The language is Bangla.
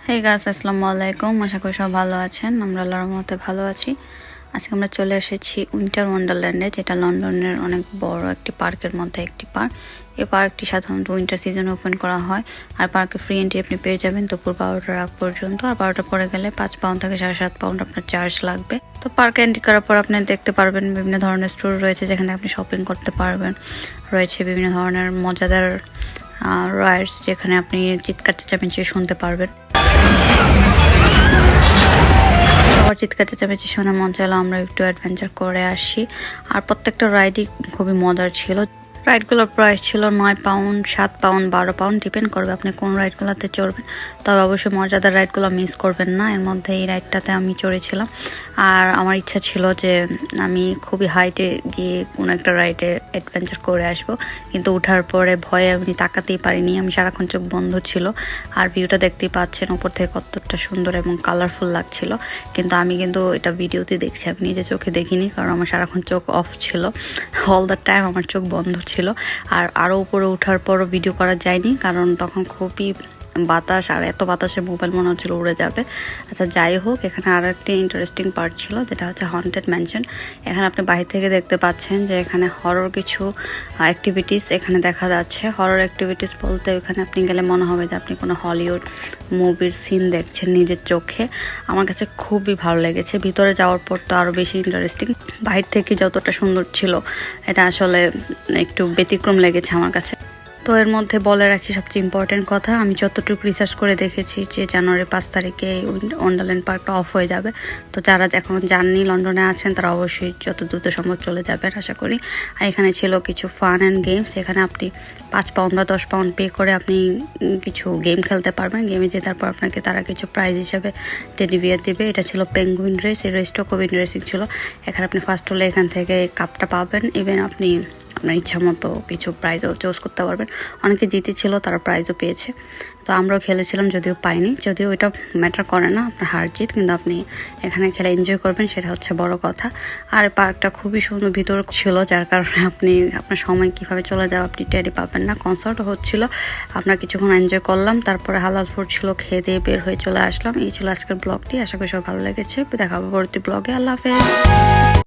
হে গাইস, আসসালামু আলাইকুম। আশা করি সব ভালো আছেন। আমরা আল্লাহর রহমতে ভালো আছি। আজকে আমরা চলে এসেছি উইন্টার ওয়ান্ডারল্যান্ডে, যেটা লন্ডনের অনেক বড় একটি পার্কের মধ্যে একটি পার্ক। এই পার্কটি সাধারণত উইন্টার সিজনে ওপেন করা হয়। আর পার্কে ফ্রি এন্ট্রি আপনি পেয়ে যাবেন দুপুর 12টার আগ পর্যন্ত। আর 12টা পরে গেলে 5 পাউন্ড থেকে 7.5 পাউন্ড আপনার চার্জ লাগবে। তো পার্কে এন্ট্রি করার পর আপনি দেখতে পারবেন বিভিন্ন ধরনের স্টোর রয়েছে, যেখানে আপনি শপিং করতে পারবেন। রয়েছে বিভিন্ন ধরনের মজাদার রাইডস, যেখানে আপনি চিৎকার চেঁচামেচি শুনতে পারবেন। সবার চিৎকার চেঁচামেচি শুনে মন চাইলো আমরা একটু অ্যাডভেঞ্চার করে আসি। আর প্রত্যেকটা রাইডই খুবই মজার ছিল। রাইডগুলোর প্রাইস ছিল 9 পাউন্ড, 7 পাউন্ড, 12 পাউন্ড, ডিপেন্ড করবে আপনি কোন রাইডগুলোতে চড়বেন। তবে অবশ্যই মজাদার রাইডগুলো মিস করবেন না। এর মধ্যে এই রাইডটাতে আমি চড়েছিলাম। আর আমার ইচ্ছা ছিল যে আমি খুবই হাইটে গিয়ে কোনো একটা রাইডে অ্যাডভেঞ্চার করে আসবো, কিন্তু ওঠার পরে ভয়ে আমি তাকাতেই পারিনি। আমি সারাক্ষণ চোখ বন্ধ ছিল। আর ভিউটা দেখতেই পাচ্ছেন উপর থেকে কতটা সুন্দর এবং কালারফুল লাগছিল। কিন্তু আমি এটা ভিডিওতে দেখছি, আমি নিজে চোখে দেখিনি, কারণ আমার সারাক্ষণ চোখ অফ ছিল। অল দ্য টাইম আমার চোখ বন্ধ ছিল। আর আরও উপরে ওঠার পরও ভিডিও করা যায়নি, কারণ তখন খুবই বাতাস, আর এত বাতাসে মোবাইল মনে হচ্ছিল উড়ে যাবে। আচ্ছা, যাই হোক, এখানে আরও একটি ইন্টারেস্টিং পার্ট ছিল, যেটা হচ্ছে হন্টেড ম্যানশন। এখানে আপনি বাহির থেকে দেখতে পাচ্ছেন যে এখানে হরর কিছু অ্যাক্টিভিটিস এখানে দেখা যাচ্ছে। হরর অ্যাক্টিভিটিস বলতে এখানে আপনি গেলে মনে হবে যে আপনি কোনো হলিউড মুভির সিন দেখছেন নিজের চোখে। আমার কাছে খুবই ভালো লেগেছে। ভিতরে যাওয়ার পর তো আরও বেশি ইন্টারেস্টিং। বাহির থেকে যতটা সুন্দর ছিল, এটা আসলে একটু ব্যতিক্রম লেগেছে আমার কাছে। তো এর মধ্যে বলে রাখি সবচেয়ে ইম্পর্টেন্ট কথা, আমি যতটুকু রিসার্চ করে দেখেছি যে জানুয়ারি 5 তারিখে ওয়ান্ডারল্যান্ড পার্কটা অফ হয়ে যাবে। তো যারা এখনও যাননি, লন্ডনে আছেন, তারা অবশ্যই যত দ্রুত সম্ভব চলে যাবেন আশা করি। আর এখানে ছিল কিছু ফান অ্যান্ড গেমস। এখানে আপনি 5 পাউন্ড বা 10 পাউন্ড পে করে আপনি কিছু গেম খেলতে পারবেন। গেমে জেতার পর আপনাকে তারা কিছু প্রাইজ হিসেবে টেডি বিয়ার দেবে। এটা ছিল পেঙ্গুইন রেস। এই রেসটাও খুব ইন্টারেস্টিং ছিল। এখানে আপনি ফার্স্ট হলে এখান থেকে কাপটা পাবেন। ইভেন আপনি আপনার ইচ্ছা মতো কিছু প্রাইজও চুজ করতে পারবেন। অনেকে জিতেছিল, তারা প্রাইজও পেয়েছে। তো আমরাও খেলেছিলাম, যদিও পাইনি। যদিও এটা ম্যাটার করে না আপনার হার জিত, কিন্তু আপনি এখানে খেলে এনজয় করবেন, সেটা হচ্ছে বড় কথা। আর পার্কটা খুবই সুন্দর ভিতর ছিল, যার কারণে আপনি আপনার সময় কিভাবে চলে যাও আপনি টেরি পাবেন না। কনসার্টও হচ্ছিল, আমরা কিছুক্ষণ এনজয় করলাম। তারপরে হালাল ফুড ছিল, খেয়ে দিয়ে বের হয়ে চলে আসলাম। এই ছিল আজকের ব্লগটি। আশা করি সব ভালো লেগেছে। দেখা হবে পরবর্তী ব্লগে। আল্লাহ হাফেজ।